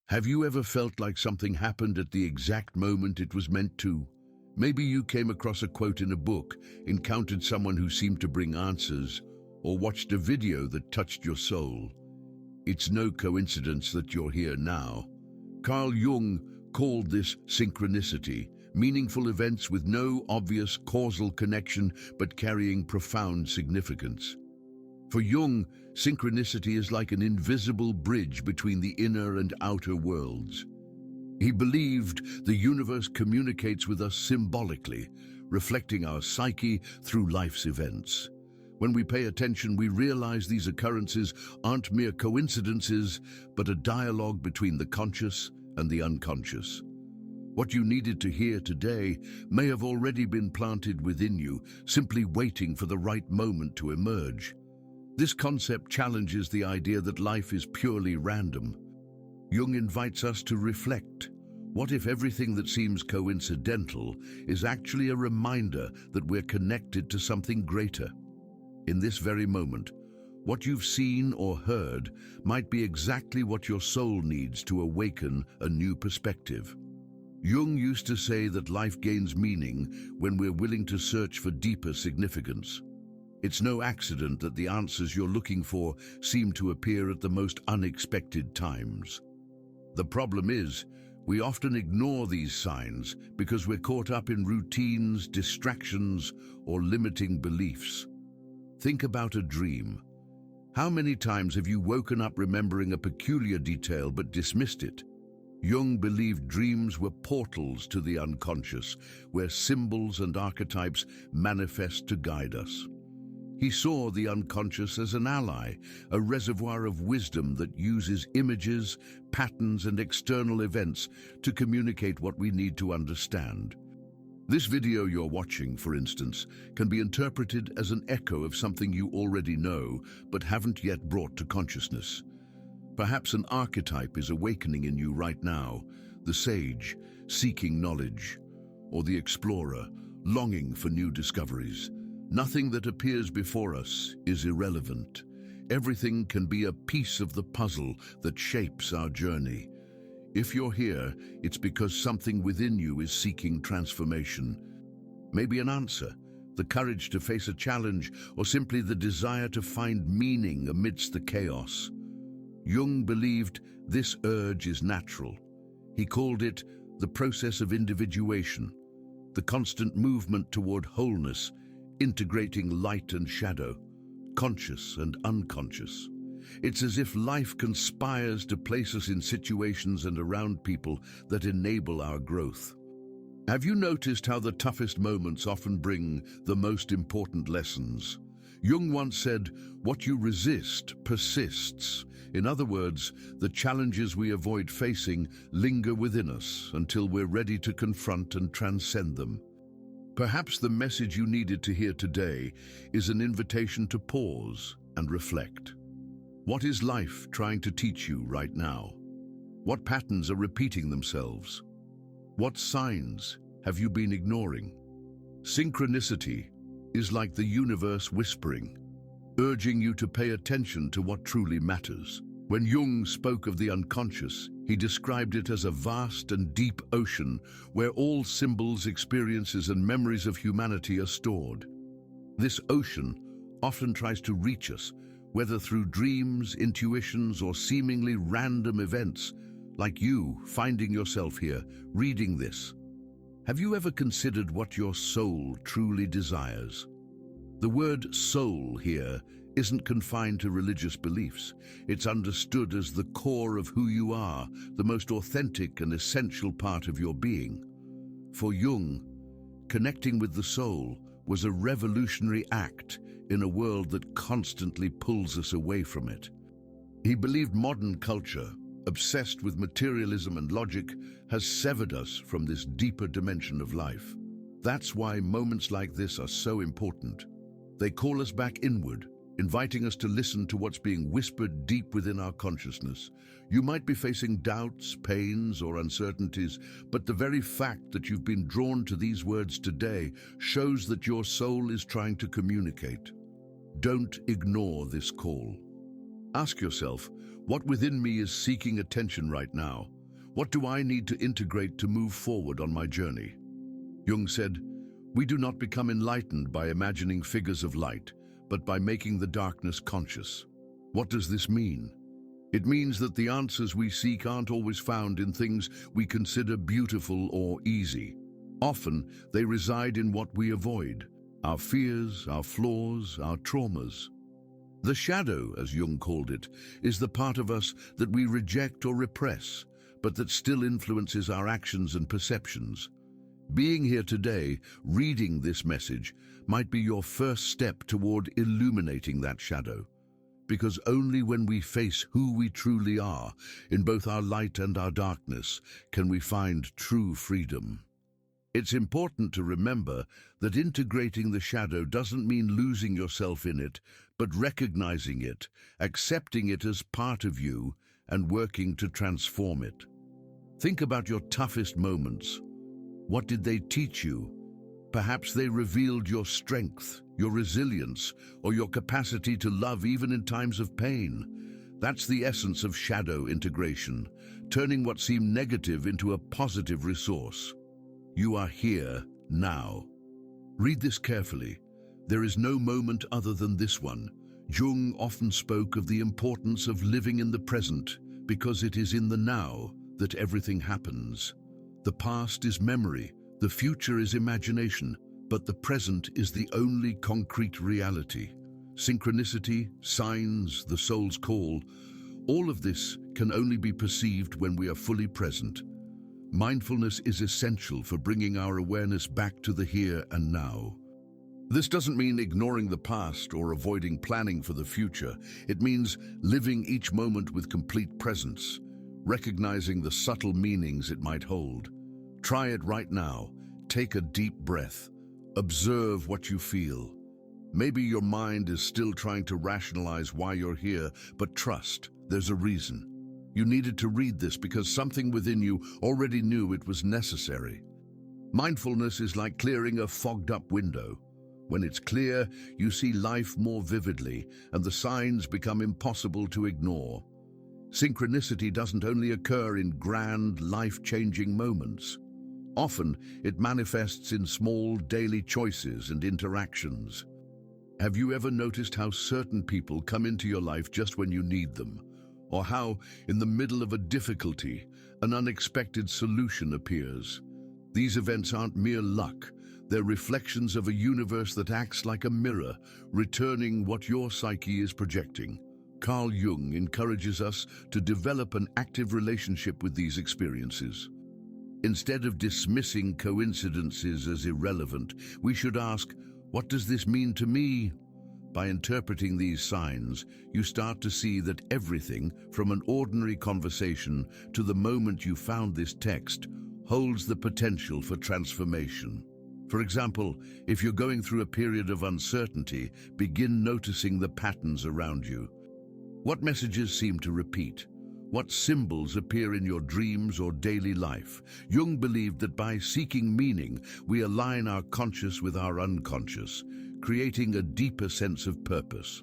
Have you ever felt like something happened at the exact moment it was meant to? Maybe you came across a quote in a book, encountered someone who seemed to bring answers, or watched a video that touched your soul. It's no coincidence that you're here now. Carl Jung called this synchronicity, meaningful events with no obvious causal connection but carrying profound significance. For Jung, synchronicity is like an invisible bridge between the inner and outer worlds. He believed the universe communicates with us symbolically, reflecting our psyche through life's events. When we pay attention, we realize these occurrences aren't mere coincidences, but a dialogue between the conscious and the unconscious. What you needed to hear today may have already been planted within you, simply waiting for the right moment to emerge. This concept challenges the idea that life is purely random. Jung invites us to reflect. What if everything that seems coincidental is actually a reminder that we're connected to something greater? In this very moment, what you've seen or heard might be exactly what your soul needs to awaken a new perspective. Jung used to say that life gains meaning when we're willing to search for deeper significance. It's no accident that the answers you're looking for seem to appear at the most unexpected times. The problem is, we often ignore these signs because we're caught up in routines, distractions, or limiting beliefs. Think about a dream. How many times have you woken up remembering a peculiar detail but dismissed it? Jung believed dreams were portals to the unconscious, where symbols and archetypes manifest to guide us. He saw the unconscious as an ally, a reservoir of wisdom that uses images, patterns, and external events to communicate what we need to understand. This video you're watching, for instance, can be interpreted as an echo of something you already know but haven't yet brought to consciousness. Perhaps an archetype is awakening in you right now, the sage, seeking knowledge, or the explorer, longing for new discoveries. Nothing that appears before us is irrelevant. Everything can be a piece of the puzzle that shapes our journey. If you're here, it's because something within you is seeking transformation. Maybe an answer, the courage to face a challenge, or simply the desire to find meaning amidst the chaos. Jung believed this urge is natural. He called it the process of individuation, the constant movement toward wholeness, integrating light and shadow, conscious and unconscious. It's as if life conspires to place us in situations and around people that enable our growth. Have you noticed how the toughest moments often bring the most important lessons? Jung once said, "What you resist persists." In other words, the challenges we avoid facing linger within us until we're ready to confront and transcend them. Perhaps the message you needed to hear today is an invitation to pause and reflect. What is life trying to teach you right now? What patterns are repeating themselves? What signs have you been ignoring? Synchronicity is like the universe whispering, urging you to pay attention to what truly matters. When Jung spoke of the unconscious, he described it as a vast and deep ocean where all symbols, experiences, and memories of humanity are stored. This ocean often tries to reach us, whether through dreams, intuitions, or seemingly random events, like you finding yourself here, reading this. Have you ever considered what your soul truly desires? The word soul here isn't confined to religious beliefs. It's understood as the core of who you are, the most authentic and essential part of your being. For Jung, connecting with the soul was a revolutionary act in a world that constantly pulls us away from it. He believed modern culture, obsessed with materialism and logic, has severed us from this deeper dimension of life. That's why moments like this are so important. They call us back inward, inviting us to listen to what's being whispered deep within our consciousness. You might be facing doubts, pains, or uncertainties, but the very fact that you've been drawn to these words today shows that your soul is trying to communicate. Don't ignore this call. Ask yourself, what within me is seeking attention right now? What do I need to integrate to move forward on my journey? Jung said, "We do not become enlightened by imagining figures of light, but by making the darkness conscious." What does this mean? It means that the answers we seek aren't always found in things we consider beautiful or easy. Often, they reside in what we avoid, our fears, our flaws, our traumas. The shadow, as Jung called it, is the part of us that we reject or repress, but that still influences our actions and perceptions. Being here today, reading this message, might be your first step toward illuminating that shadow. Because only when we face who we truly are, in both our light and our darkness, can we find true freedom. It's important to remember that integrating the shadow doesn't mean losing yourself in it, but recognizing it, accepting it as part of you, and working to transform it. Think about your toughest moments. What did they teach you? Perhaps they revealed your strength, your resilience, or your capacity to love even in times of pain. That's the essence of shadow integration, turning what seemed negative into a positive resource. You are here now. Read this carefully. There is no moment other than this one. Jung often spoke of the importance of living in the present because it is in the now that everything happens. The past is memory, the future is imagination, but the present is the only concrete reality. Synchronicity, signs, the soul's call, all of this can only be perceived when we are fully present. Mindfulness is essential for bringing our awareness back to the here and now. This doesn't mean ignoring the past or avoiding planning for the future. It means living each moment with complete presence, recognizing the subtle meanings it might hold. Try it right now. Take a deep breath. Observe what you feel. Maybe your mind is still trying to rationalize why you're here, but trust, there's a reason. You needed to read this because something within you already knew it was necessary. Mindfulness is like clearing a fogged-up window. When it's clear, you see life more vividly, and the signs become impossible to ignore. Synchronicity doesn't only occur in grand, life-changing moments. Often, it manifests in small daily choices and interactions. Have you ever noticed how certain people come into your life just when you need them? Or how, in the middle of a difficulty, an unexpected solution appears? These events aren't mere luck. They're reflections of a universe that acts like a mirror, returning what your psyche is projecting. Carl Jung encourages us to develop an active relationship with these experiences. Instead of dismissing coincidences as irrelevant, we should ask, what does this mean to me? By interpreting these signs, you start to see that everything, from an ordinary conversation to the moment you found this text, holds the potential for transformation. For example, if you're going through a period of uncertainty, begin noticing the patterns around you. What messages seem to repeat? What symbols appear in your dreams or daily life? Jung believed that by seeking meaning, we align our conscious with our unconscious, creating a deeper sense of purpose.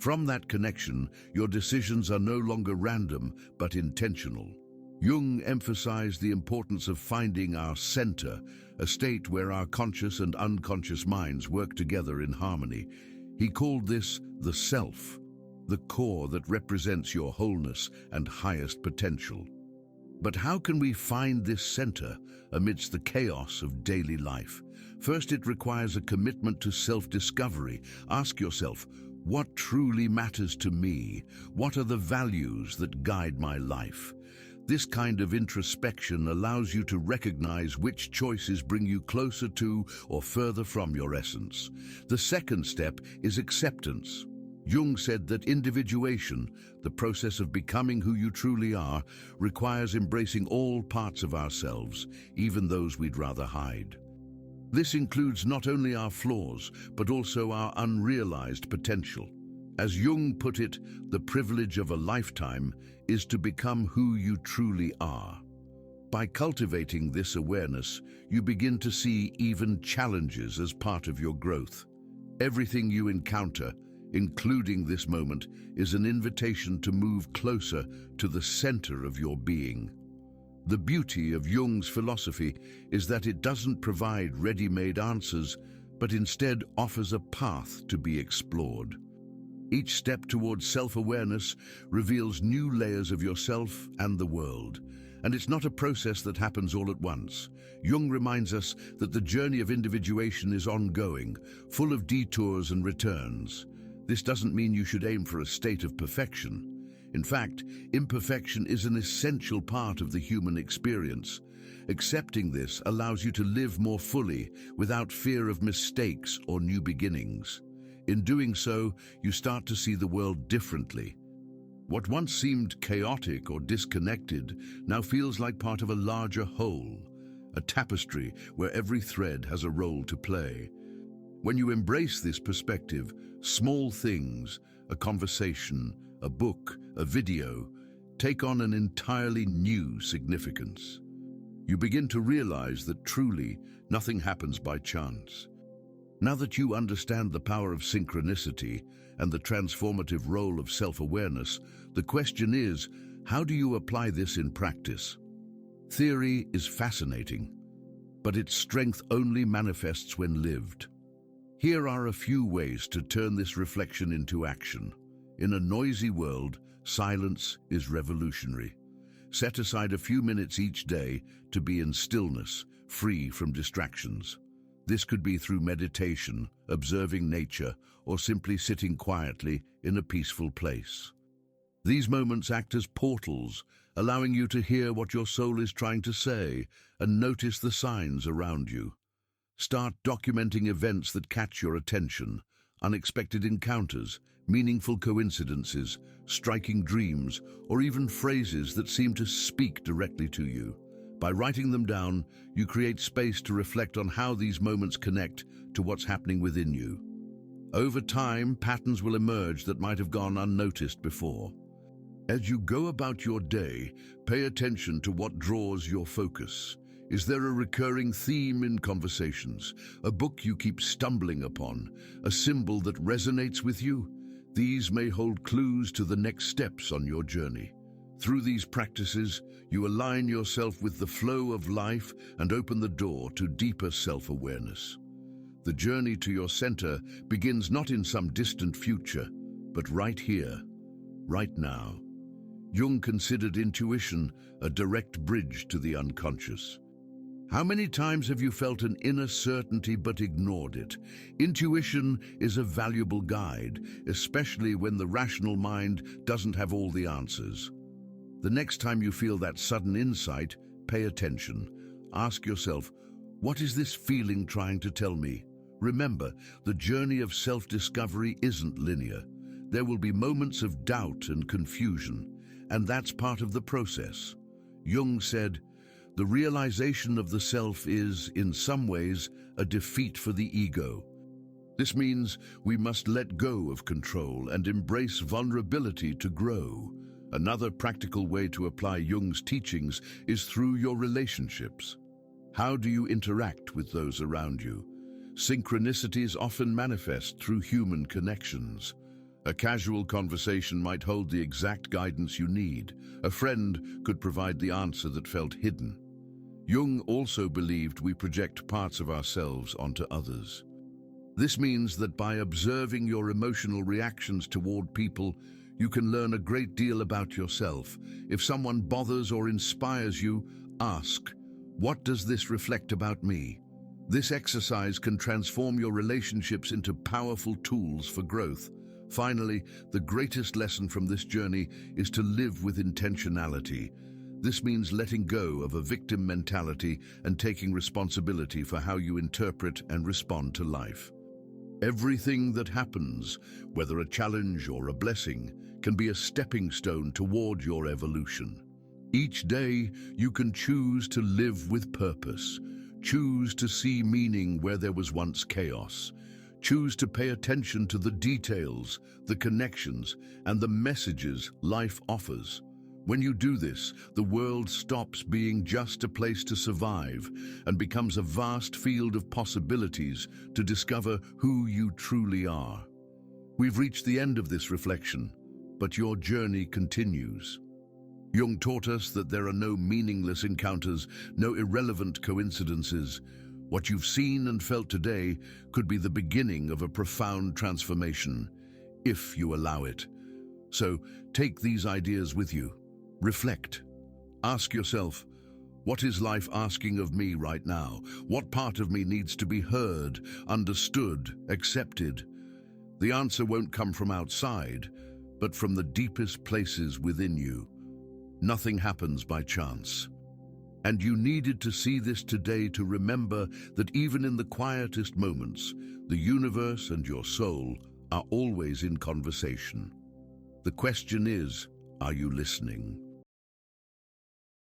From that connection, your decisions are no longer random, but intentional. Jung emphasized the importance of finding our center, a state where our conscious and unconscious minds work together in harmony. He called this the self, the core that represents your wholeness and highest potential. But how can we find this center amidst the chaos of daily life? First, it requires a commitment to self-discovery. Ask yourself, what truly matters to me? What are the values that guide my life? This kind of introspection allows you to recognize which choices bring you closer to or further from your essence. The second step is acceptance. Jung said that individuation, the process of becoming who you truly are, requires embracing all parts of ourselves, even those we'd rather hide. This includes not only our flaws, but also our unrealized potential. As Jung put it, the privilege of a lifetime is to become who you truly are. By cultivating this awareness, you begin to see even challenges as part of your growth. Everything you encounter, including this moment, is an invitation to move closer to the center of your being. The beauty of Jung's philosophy is that it doesn't provide ready-made answers, but instead offers a path to be explored. Each step towards self-awareness reveals new layers of yourself and the world. And it's not a process that happens all at once. Jung reminds us that the journey of individuation is ongoing, full of detours and returns. This doesn't mean you should aim for a state of perfection. In fact, imperfection is an essential part of the human experience. Accepting this allows you to live more fully without fear of mistakes or new beginnings. In doing so, you start to see the world differently. What once seemed chaotic or disconnected now feels like part of a larger whole, a tapestry where every thread has a role to play. When you embrace this perspective, small things, a conversation, a book, a video, take on an entirely new significance. You begin to realize that truly nothing happens by chance. Now that you understand the power of synchronicity and the transformative role of self-awareness, the question is, how do you apply this in practice? Theory is fascinating, but its strength only manifests when lived. Here are a few ways to turn this reflection into action. In a noisy world, silence is revolutionary. Set aside a few minutes each day to be in stillness, free from distractions. This could be through meditation, observing nature, or simply sitting quietly in a peaceful place. These moments act as portals, allowing you to hear what your soul is trying to say and notice the signs around you. Start documenting events that catch your attention, unexpected encounters, meaningful coincidences, striking dreams, or even phrases that seem to speak directly to you. By writing them down, you create space to reflect on how these moments connect to what's happening within you. Over time, patterns will emerge that might have gone unnoticed before. As you go about your day, pay attention to what draws your focus. Is there a recurring theme in conversations, a book you keep stumbling upon, a symbol that resonates with you? These may hold clues to the next steps on your journey. Through these practices, you align yourself with the flow of life and open the door to deeper self-awareness. The journey to your center begins not in some distant future, but right here, right now. Jung considered intuition a direct bridge to the unconscious. How many times have you felt an inner certainty but ignored it? Intuition is a valuable guide, especially when the rational mind doesn't have all the answers. The next time you feel that sudden insight, pay attention. Ask yourself, what is this feeling trying to tell me? Remember, the journey of self-discovery isn't linear. There will be moments of doubt and confusion, and that's part of the process. Jung said, "The realization of the self is, in some ways, a defeat for the ego." This means we must let go of control and embrace vulnerability to grow. Another practical way to apply Jung's teachings is through your relationships. How do you interact with those around you? Synchronicities often manifest through human connections. A casual conversation might hold the exact guidance you need. A friend could provide the answer that felt hidden. Jung also believed we project parts of ourselves onto others. This means that by observing your emotional reactions toward people, you can learn a great deal about yourself. If someone bothers or inspires you, ask, "What does this reflect about me?" This exercise can transform your relationships into powerful tools for growth. Finally, the greatest lesson from this journey is to live with intentionality. This means letting go of a victim mentality and taking responsibility for how you interpret and respond to life. Everything that happens, whether a challenge or a blessing, can be a stepping stone toward your evolution. Each day, you can choose to live with purpose, choose to see meaning where there was once chaos, choose to pay attention to the details, the connections, and the messages life offers. When you do this, the world stops being just a place to survive and becomes a vast field of possibilities to discover who you truly are. We've reached the end of this reflection, but your journey continues. Jung taught us that there are no meaningless encounters, no irrelevant coincidences. What you've seen and felt today could be the beginning of a profound transformation, if you allow it. So take these ideas with you. Reflect. Ask yourself, what is life asking of me right now? What part of me needs to be heard, understood, accepted? The answer won't come from outside, but from the deepest places within you. Nothing happens by chance. And you needed to see this today to remember that even in the quietest moments, the universe and your soul are always in conversation. The question is, are you listening?